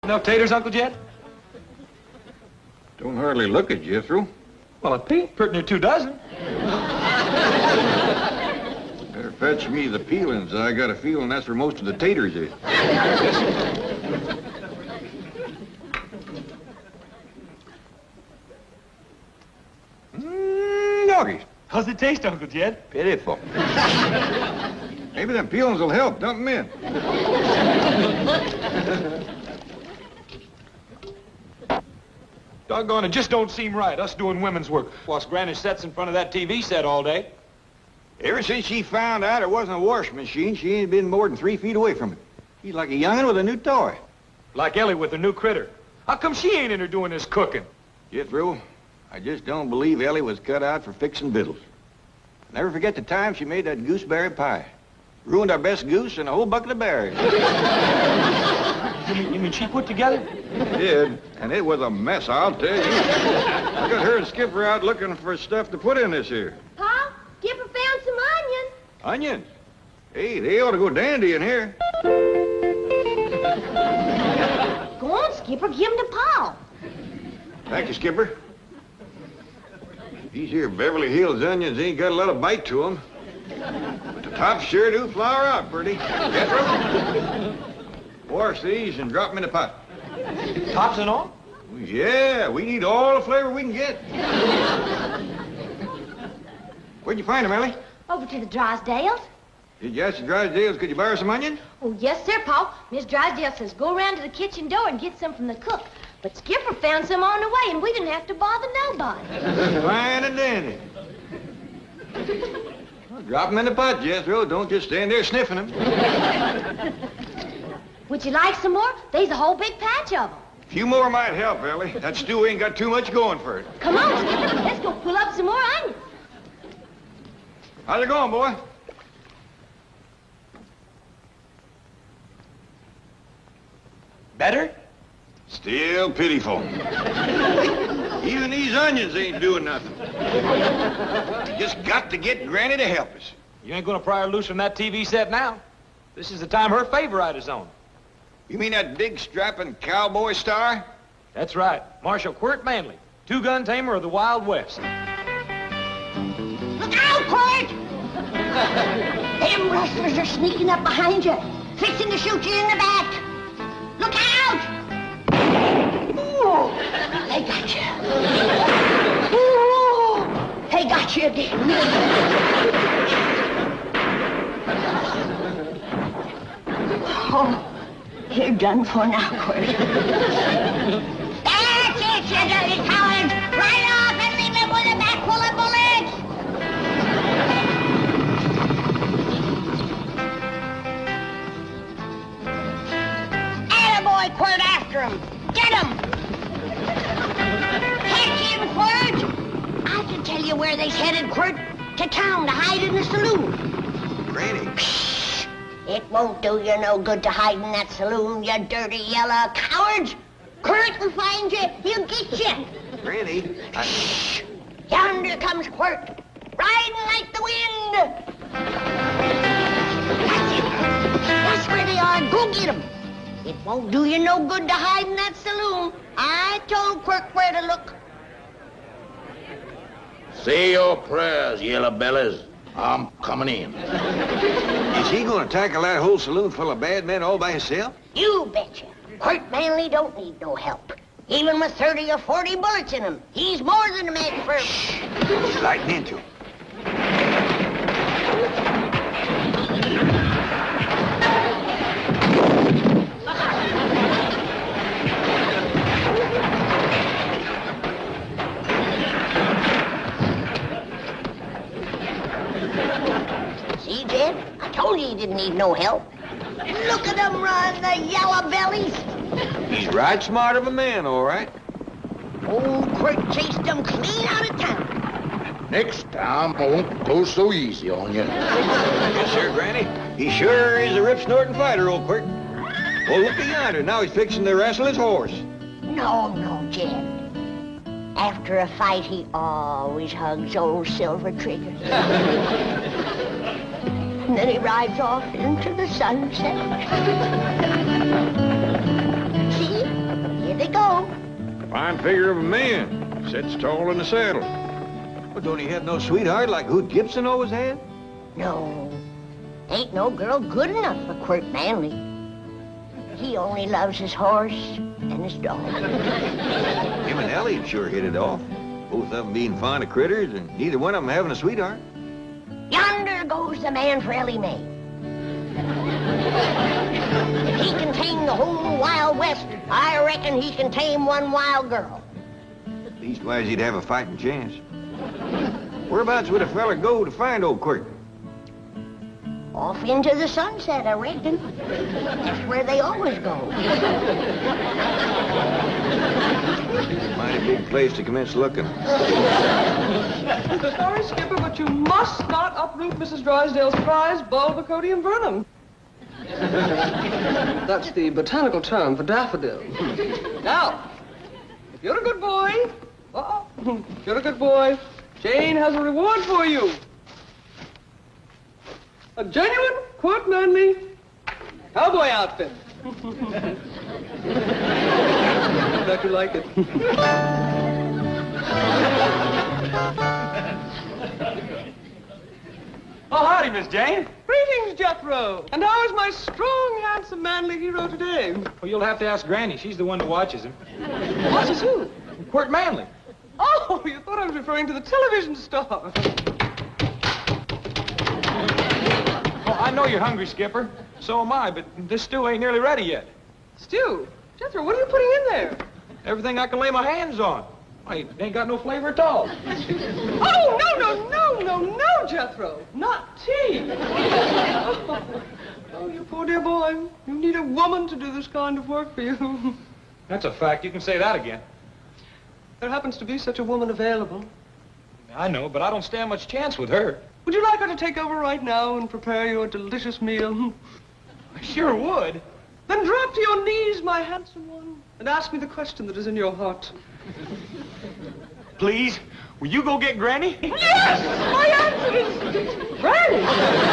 Enough taters, Uncle Jed? Don't hardly look it, Jethro. Well, a pea, pretty near 2 dozen. Better fetch me the peelings. I got a feeling that's where most of the taters is. Doggies. How's it taste, Uncle Jed? Pitiful. Maybe them peelings will help. Dump them in. Doggone, it just don't seem right, us doing women's work, whilst Granny sits in front of that TV set all day. Ever since she found out it wasn't a washing machine, she ain't been more than 3 feet away from it. She's like a young'un with a new toy. Like Elly with her new critter. How come she ain't in her doing this cooking? Jethro, I just don't believe Elly was cut out for fixing victuals. Never forget the time she made that gooseberry pie. Ruined our best goose and a whole bucket of berries. You mean she put together? She did, and it was a mess, I'll tell you. I got her and Skipper out looking for stuff to put in this here. Pa, Skipper found some onions. Onions? Hey, they ought to go dandy in here. Go on, Skipper, give 'em to Pa. Thank you, Skipper. These here Beverly Hills onions ain't got a lot of bite to them. But the tops sure do flower out pretty. Jethro, wash these and drop them in the pot. Tops and all? Yeah, we need all the flavor we can get. Where'd you find them, Elly? Over to the Drysdales. Did you ask the Drysdales, could you borrow some onions? Oh, yes, sir, Pa. Miss Drysdale says go around to the kitchen door and get some from the cook. But Skipper found some on the way, and we didn't have to bother nobody. Fine and dandy. Well, drop them in the pot, Jethro. Don't just stand there sniffing them. Would you like some more? There's a whole big patch of them. A few more might help, Elly. That stew ain't got too much going for it. Come on, Skipper. Let's go pull up some more onions. How's it going, boy? Better? Still pitiful. Even these onions ain't doing nothing. We just got to get Granny to help us. You ain't gonna pry her loose from that TV set now. This is the time her favorite is on. You mean that big strapping cowboy star? That's right. Marshal Quirt Manly, 2-gun tamer of the Wild West. Look out, Quirt! Them rustlers are sneaking up behind you, fixing to shoot you in the back. Look out! Ooh, they got you. Ooh, they got you again. Oh, you're done for now, Quirt. That's it, you dirty cowards! Right off and leave them with a back full of bullets! Attaboy, Quirt, after him! Get him! Catch him, Quirt! I can tell you where they's headed, Quirt. To town to hide in the saloon. Granny. It won't do you no good to hide in that saloon, you dirty yellow cowards. Quirt will find you. He'll get you. Granny, Shh! Yonder comes Quirt, riding like the wind. That's it. That's where they are. Go get them. It won't do you no good to hide in that saloon. I told Quirt where to look. Say your prayers, yellow bellies. I'm coming in. is he gonna tackle that whole saloon full of bad men all by himself? You betcha. Quirt Manly don't need no help. Even with 30 or 40 bullets in him, he's more than a man for... He's lighting into him. See, Jed? I told you he didn't need no help. Look at them run, the yellow bellies. He's right smart of a man, all right. Old Quirt chased them clean out of town. Next time, I won't go so easy on you. Yes, sir, Granny. He sure is a rip-snorting fighter, old Quirt. Oh, look yonder. Now he's fixing to wrestle his horse. No, Jed. After a fight, he always hugs old Silver Trigger. And then he rides off into the sunset. See? Fine figure of a man. Sits tall in the saddle. Well, don't he have no sweetheart like who Gibson always had? No. Ain't no girl good enough for Quirt Manly. He only loves his horse and his dog. Him and Elly sure hit it off. Both of them being fond of critters and neither one of them having a sweetheart. Yonder goes the man for Elly May. If he can tame the whole Wild West, I reckon he can tame one wild girl. Leastwise, he'd have a fighting chance. Whereabouts would a fella go to find old Quirt? Off into the sunset, I reckon. That's where they always go. Mighty big place to commence looking. Sorry, Skipper, but you must not uproot Mrs. Drysdale's prize, Bulbocodium vernum. That's the botanical term for daffodil. Now, if you're a good boy, if you're a good boy, Jane has a reward for you. A genuine Quirt Manly cowboy outfit. Bet you like it. Oh, howdy, Miss Jane. Greetings, Jethro. And how is my strong, handsome, manly hero today? Well, you'll have to ask Granny. She's the one who watches him. Watches who? Quirt Manly. Oh, you thought I was referring to the television star. Oh, I know you're hungry, Skipper. So am I, but this stew ain't nearly ready yet. Stew? Jethro, what are you putting in there? Everything I can lay my hands on. It ain't got no flavor at all. Oh, no, Jethro. Not tea. Oh, you poor dear boy. You need a woman to do this kind of work for you. That's a fact. You can say that again. There happens to be such a woman available. I know, but I don't stand much chance with her. Would you like her to take over right now and prepare you a delicious meal? I sure would. Then drop to your knees, my handsome one, and ask me the question that is in your heart. Please, will you go get Granny? Yes! My answer is Granny!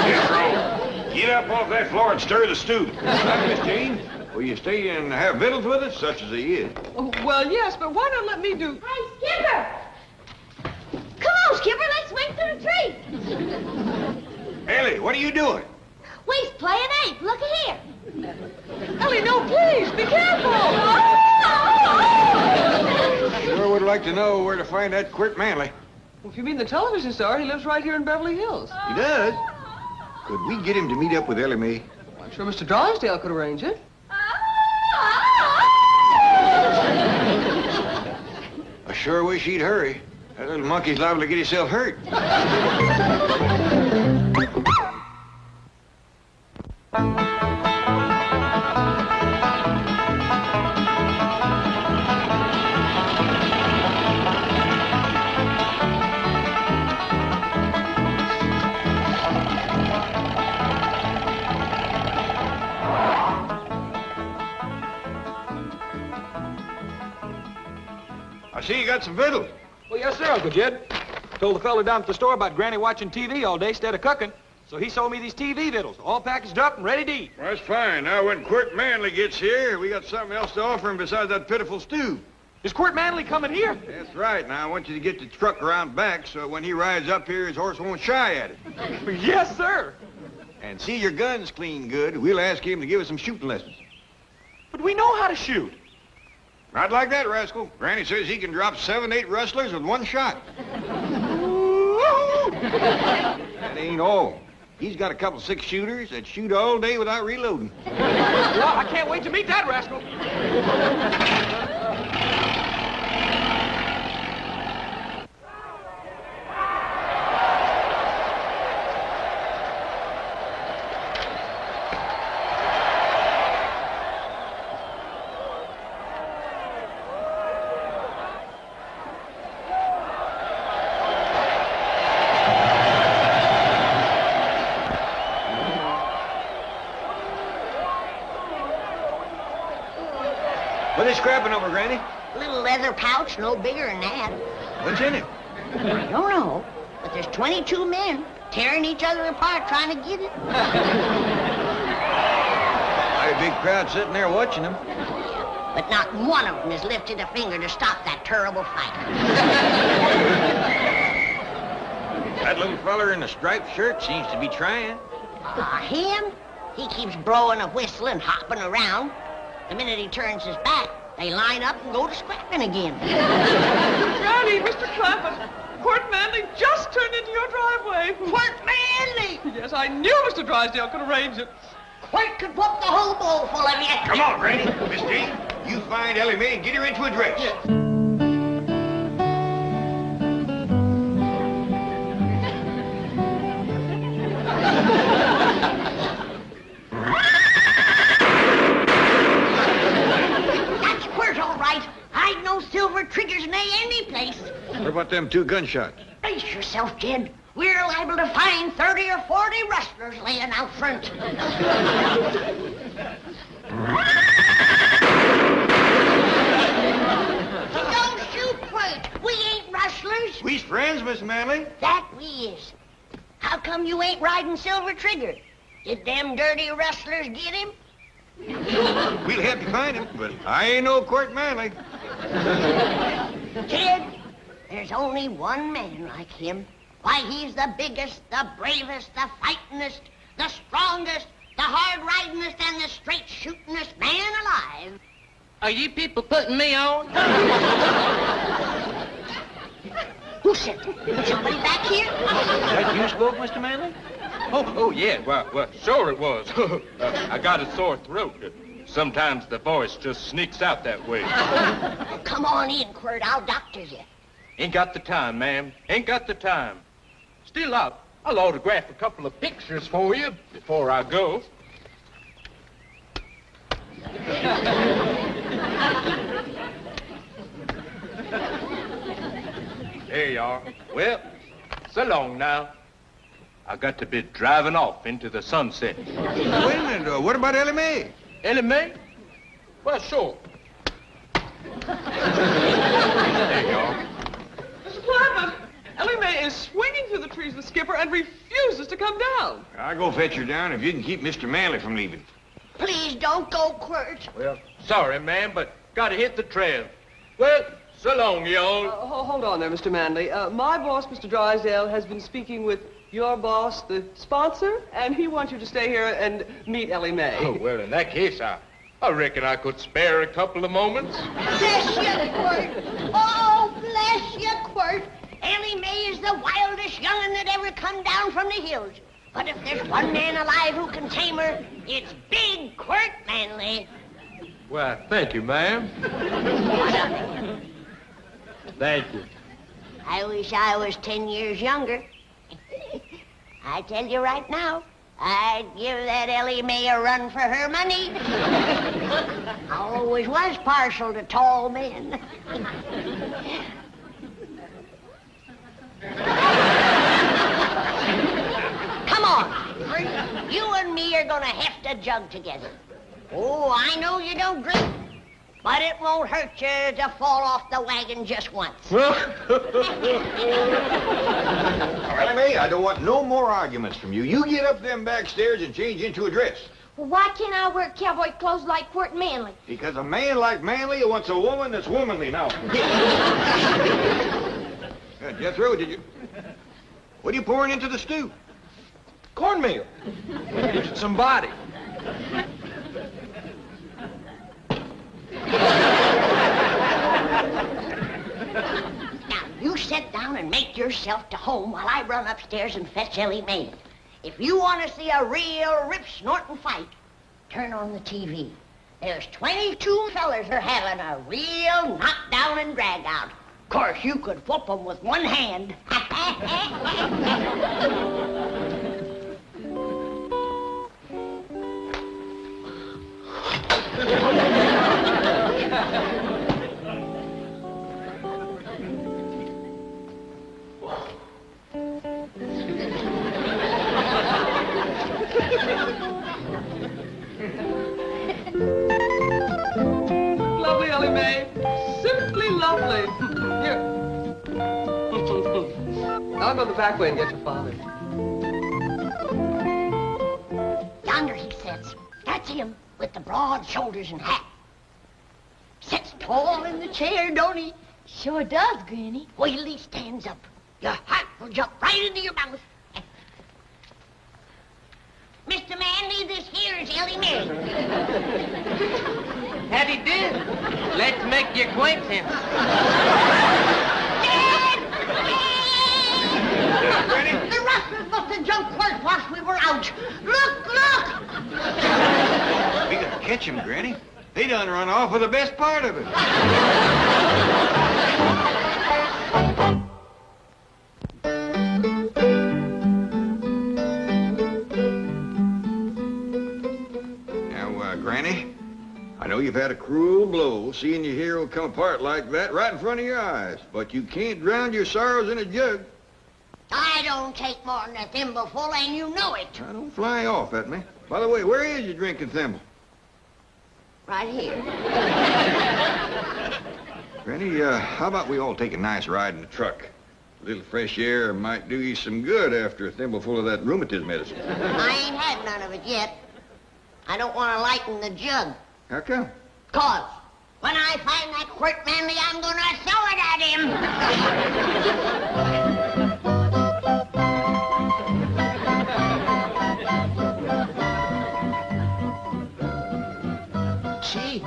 Jethro, get up off that floor and stir the stew. Miss Jane, will you stay and have victuals with us, such as he is? Oh, well, yes, but why not let me do... Hey, Skipper! Come on, Skipper, let's swing through the tree. Elly, what are you doing? We's playing ape. Look at here. Elly, no, please, be careful! Sure would like to know where to find that Quirt Manly. Well, if you mean the television star, he lives right here in Beverly Hills. He does? Could we get him to meet up with Elly May? I'm sure Mr. Drysdale could arrange it. I sure wish he'd hurry. That little monkey's liable to get himself hurt. I see you got some victuals. Well, yes, sir, Uncle Jed. Told the fella down at the store about Granny watching TV all day instead of cooking. So he sold me these TV victuals, all packaged up and ready to eat. Well, that's fine. Now, when Quirt Manly gets here, we got something else to offer him besides that pitiful stew. Is Quirt Manly coming here? That's right. Now, I want you to get the truck around back so when he rides up here, his horse won't shy at it. Yes, sir. And see your guns clean good. We'll ask him to give us some shooting lessons. But we know how to shoot. Not like that, rascal. Granny says he can drop 7, 8 rustlers with one shot. That ain't all. He's got a couple 6-shooters that shoot all day without reloading. Well, I can't wait to meet that rascal. What are they scrapping over, Granny? A little leather pouch, no bigger than that. What's in it? I don't know, but there's 22 men tearing each other apart trying to get it. Mighty big crowd sitting there watching them. but not one of them has lifted a finger to stop that terrible fight. That little feller in the striped shirt seems to be trying. Him? He keeps blowing a whistle and hopping around. The minute he turns his back, they line up and go to scrapping again. Granny, Mr. Clappett, Quirt Manly just turned into your driveway. Quirt Manly! Yes, I knew Mr. Drysdale could arrange it. Quirt could whoop the whole bowl full of you. Come on, Granny. Miss Jean, you find Elly Mae and get her into a dress. Yes. That's Quirt, all right. I'd no silver triggers in any place. What about them 2 gunshots? Brace yourself, kid. We're liable to find 30 or 40 rustlers laying out front. Don't shoot, Quirt. We ain't rustlers. We's friends, Miss Manly. That we is. How come you ain't riding Silver Trigger? Did them dirty rustlers get him? We'll have to find him, but I ain't no Quirt Manly. Kid, there's only one man like him. Why, he's the biggest, the bravest, the fightingest, the strongest, the hard-ridingest, and the straight-shootingest man alive. Are you people putting me on? Who said that? Somebody back here? That you spoke, Mr. Manly? Oh, yeah. Well, sure it was. I got a sore throat. Sometimes the voice just sneaks out that way. Come on in, Quirt. I'll doctor you. Ain't got the time, ma'am. Ain't got the time. Still, I'll autograph a couple of pictures for you before I go. There you are. Well, so long now. I got to be driving off into the sunset. Wait a minute. What about Elly Mae? Elly Mae? Well, sure. There you are. Mr. Clappett, Elly Mae is swinging through the trees with Skipper and refuses to come down. I'll go fetch her down if you can keep Mr. Manly from leaving. Please don't go, Quirt. Well, sorry, ma'am, but gotta hit the trail. Well, so long, y'all. Hold on there, Mr. Manly. My boss, Mr. Drysdale, has been speaking with your boss, the sponsor, and he wants you to stay here and meet Elly Mae. Oh, well, in that case, I reckon I could spare a couple of moments. Bless you, Quirt. Oh, bless you, Quirt. Elly Mae is the wildest young'un that ever come down from the hills. But if there's one man alive who can tame her, it's big Quirt Manly. Well, thank you, ma'am. Thank you. I wish I was 10 years younger. I tell you right now, I'd give that Elly Mae a run for her money. I always was partial to tall men. Come on, you and me are gonna heft a jug together. Oh, I know you don't drink, but it won't hurt you to fall off the wagon just once. Elly Mae, I don't want no more arguments from you. You get up them back stairs and change into a dress. Well, why can't I wear cowboy clothes like Quirt Manly? Because a man like Manly wants a woman that's womanly now. Jethro, what are you pouring into the stew? Cornmeal. Gives it some body. Now, you sit down and make yourself to home while I run upstairs and fetch Elly Mae. If you want to see a real rip-snorting fight, turn on the TV. There's 22 fellers are having a real knockdown and drag-out. Of course, you could whoop them with one hand. Lovely, Elly Mae. Simply lovely. Here. I'll go the back way and get your father. Yonder he sits. That's him, with the broad shoulders and hat. tall in the chair, don't he? Sure does, Granny. Wait till he stands up. Your heart will jump right into your mouth. Mr. Manly, this here is Elly May. Howdy do. Let's make your acquaintance. Dad! The rustlers must have jumped Quirt whilst we were out. Look, look! We gotta catch him, Granny. They done run off with the best part of it. Granny, I know you've had a cruel blow seeing your hero come apart like that right in front of your eyes, but you can't drown your sorrows in a jug. I don't take more than a thimbleful, and you know it. Now, don't fly off at me. By the way, where is your drinking thimble? Right here. Granny, how about we all take a nice ride in the truck? A little fresh air might do you some good after a thimbleful of that rheumatism medicine. I ain't had none of it yet. I don't want to lighten the jug. How come? 'Cause when I find that Quirt Manly, I'm gonna throw it at Gee,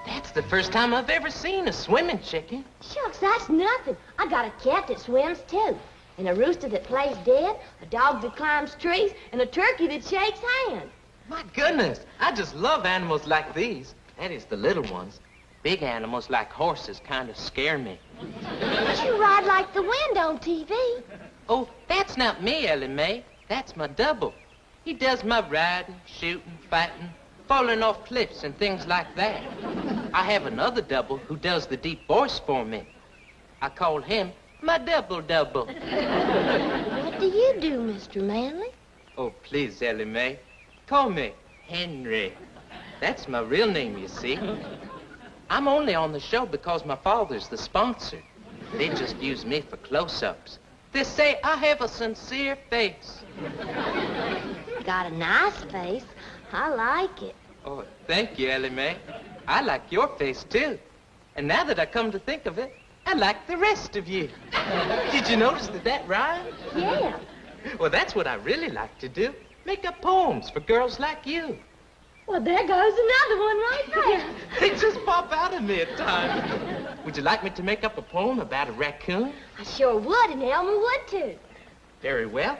that's the first time I've ever seen a swimming chicken. Shucks, that's nothing. I got a cat that swims, too. And a rooster that plays dead, a dog that climbs trees, and a turkey that shakes hands. My goodness, I just love animals like these. That is, the little ones. Big animals like horses kind of scare me. But you ride like the wind on TV. Oh, that's not me, Elly May. That's my double. He does my riding, shooting, fighting, falling off cliffs and things like that. I have another double who does the deep voice for me. I call him my double-double. What do you do, Mr. Manly? Oh, please, Elly May. Call me Henry. That's my real name, you see. I'm only on the show because my father's the sponsor. They just use me for close-ups. They say I have a sincere face. Got a nice face. I like it. Oh, thank you, Elly May. I like your face, too. And now that I come to think of it, I like the rest of you. Did you notice that rhymed? Yeah. Well, that's what I really like to do. Make up poems for girls like you. Well, there goes another one right there. They just pop out of me at times. Would you like me to make up a poem about a raccoon? I sure would, and Elmer would, too. Very well.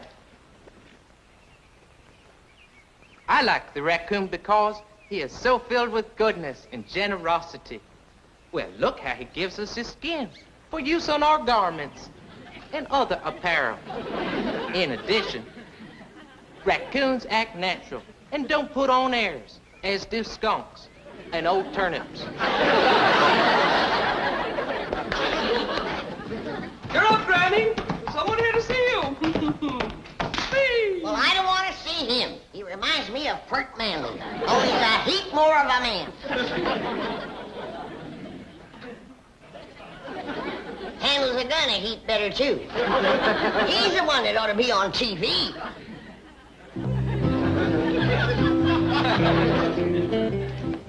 I like the raccoon because he is so filled with goodness and generosity. Well, look how he gives us his skins for use on our garments and other apparel. In addition, raccoons act natural and don't put on airs, as do skunks and old turnips. You're up, Granny. Someone here to see you. Well, I don't want to see him. He reminds me of Quirt Manly. Oh, he's a heap more of a man. Handles a gun a heap better, too. He's the one that ought to be on TV.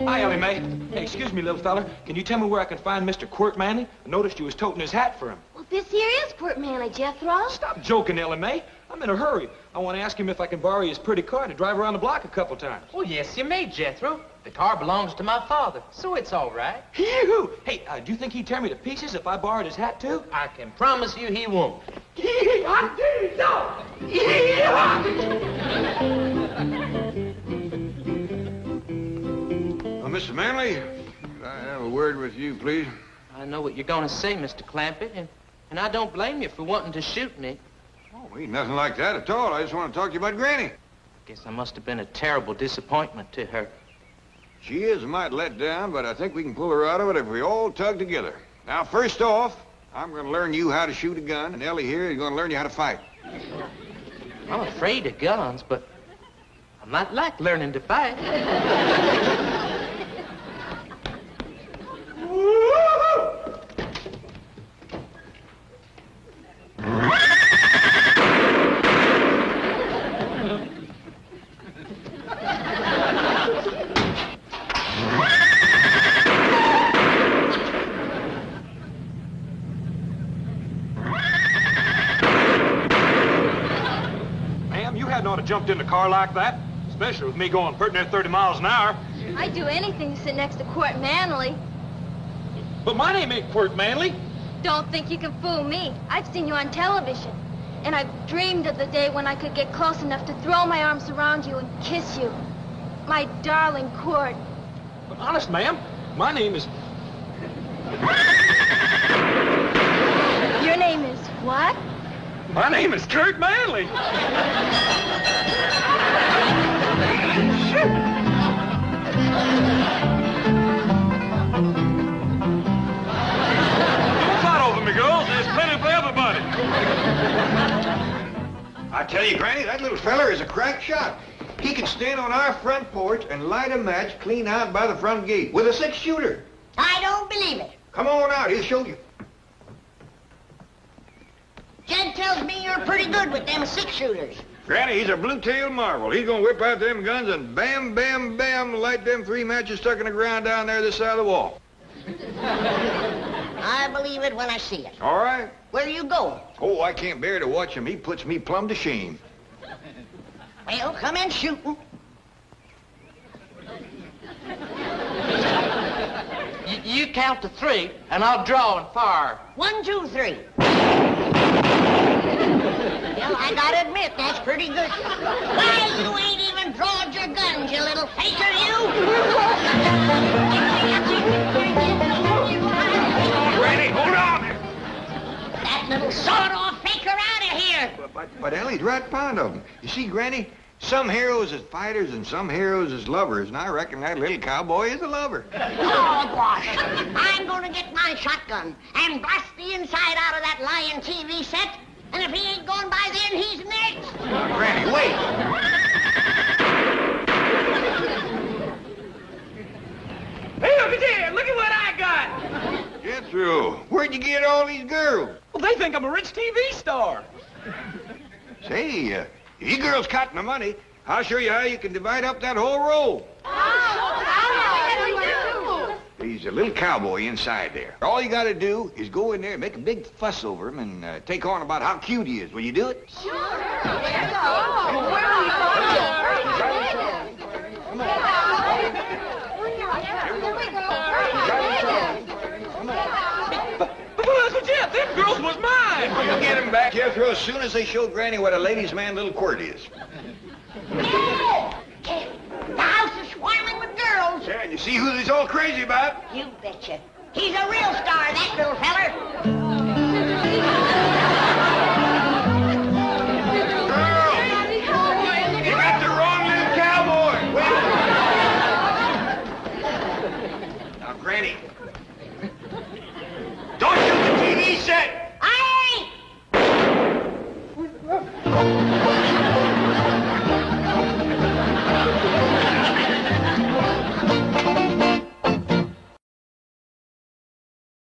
Hi, Elly May. Hey, excuse me, little fella. Can you tell me where I can find Mr. Quirt Manly? I noticed you was toting his hat for him. Well, this here is Quirt Manly, Jethro. Stop joking, Elly May. I'm in a hurry. I want to ask him if I can borrow his pretty car to drive around the block a couple times. Oh, yes, you may, Jethro. The car belongs to my father, so it's all right. Yoo-hoo! Hey, do you think he'd tear me to pieces if I borrowed his hat, too? I can promise you he won't. Mr. Manly, could I have a word with you, please? I know what you're going to say, Mr. Clampett, and I don't blame you for wanting to shoot me. Oh, ain't nothing like that at all. I just want to talk to you about Granny. Guess I must have been a terrible disappointment to her. She is a mite let down, but I think we can pull her out of it if we all tug together. Now, first off, I'm going to learn you how to shoot a gun, and Elly here is going to learn you how to fight. I'm afraid of guns, but I might like learning to fight. jumped in the car like that, especially with me going pretty near 30 miles an hour. I'd do anything to sit next to Quirt Manly. But my name ain't Quirt Manly. Don't think you can fool me. I've seen you on television. And I've dreamed of the day when I could get close enough to throw my arms around you and kiss you. My darling Quirt. But honest, ma'am, my name is... Your name is what? My name is Quirt Manly. Don't fight over me, girls. There's plenty for everybody. I tell you, Granny, that little feller is a crack shot. He can stand on our front porch and light a match clean out by the front gate with a 6-shooter. I don't believe it. Come on out, he'll show you. Jed tells me you're pretty good with them 6-shooters. Granny, he's a blue-tailed marvel. He's gonna whip out them guns and bam, bam, bam, light them 3 matches stuck in the ground down there this side of the wall. I believe it when I see it. All right? Where you going? Oh, I can't bear to watch him. He puts me plumb to shame. Well, come in shooting. You count to 3, and I'll draw and fire. 1, 2, 3. Well, I gotta admit, that's pretty good. Why, you ain't even drawed your guns, you little faker, you! Granny, hold on! That little sawed-off faker out of here! But Elly's right fond of him. You see, Granny, some heroes is fighters and some heroes is lovers, and I reckon that little cowboy is a lover. Oh, gosh. I'm gonna get my shotgun and blast the inside out of that lying TV set, and if he ain't going by then, he's next. Granny, wait. Hey, look at there! Look at what I got! Jethro, where'd you get all these girls? Well, they think I'm a rich TV star. Say, you girls cotton the money. I'll show you how you can divide up that whole roll. He's a little cowboy inside there. All you gotta do is go in there and make a big fuss over him and take on about how cute he is. Will you do it? Sure. Where are we But Uncle Jeff, them girls was mine! You'll get him back, Jethro, as soon as they show Granny what a ladies' man little Quirt is. The house is swarming with girls. Yeah, and you see who he's all crazy about? You betcha. He's a real star, that little feller.